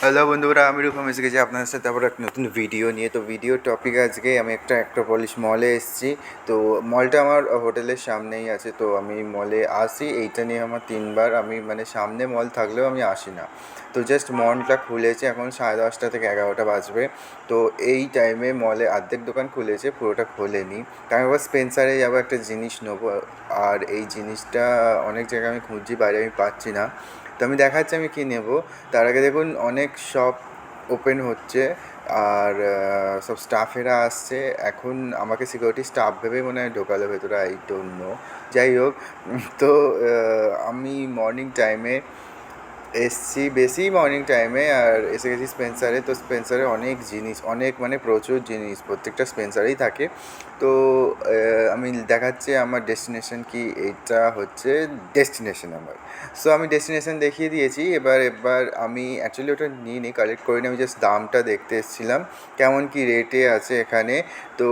Hello বন্ধুরা, আমি রূপম এসে গেছি আপনাদের সাথে আবার এক নতুন ভিডিও নিয়ে। তো ভিডিওর টপিক আজকে আমি একটা অ্যাক্রোপলিস মলে এসেছি। তো মলটা আমার হোটেলের সামনেই আছে। তো আমি মলে আসি, এইটা নিয়ে আমার 3বার আমি মানে সামনে মল থাকলেও আমি আসি না। তো জাস্ট মলটা খুলেছে, এখন 10:30 থেকে 11টা বাজবে। তো এই টাইমে মলে অর্ধেক দোকান খুলেছে, পুরোটা খোলেনি। তাই আবার স্পেন্সারে যাবো, একটা জিনিস নেবো। আর এই জিনিসটা অনেক জায়গায় আমি খুঁজছি, বাইরে আমি পাচ্ছি না। তো আমি দেখাচ্ছি আমি কী নেবো। তার আগে দেখুন অনেক শপ ওপেন হচ্ছে, আর সব স্টাফেরা আসছে। এখন আমাকে সিকিউরিটি স্টাফ ভেবে মনে হয় ঢোকালো ভেতরে, আই ডোন্ট নো। যাই হোক, তো আমি মর্নিং টাইমে এসছি, বেশি মর্নিং টাইমে, আর এসে গেছি স্পেন্সারে। তো স্পেন্সারে অনেক জিনিস, অনেক মানে প্রচুর জিনিস প্রত্যেকটা স্পেন্সারেই থাকে। তো আমি দেখাচ্ছি আমার ডেস্টিনেশন কি, এইটা হচ্ছে ডেস্টিনেশন আমার। সো আমি ডেস্টিনেশন দেখিয়ে দিয়েছি। এবার আমি অ্যাকচুয়ালি ওটা নিয়ে নিই, কালেক্ট করিনি, আমি জাস্ট দামটা দেখতে এসেছিলাম কেমন কি রেটে আছে এখানে। তো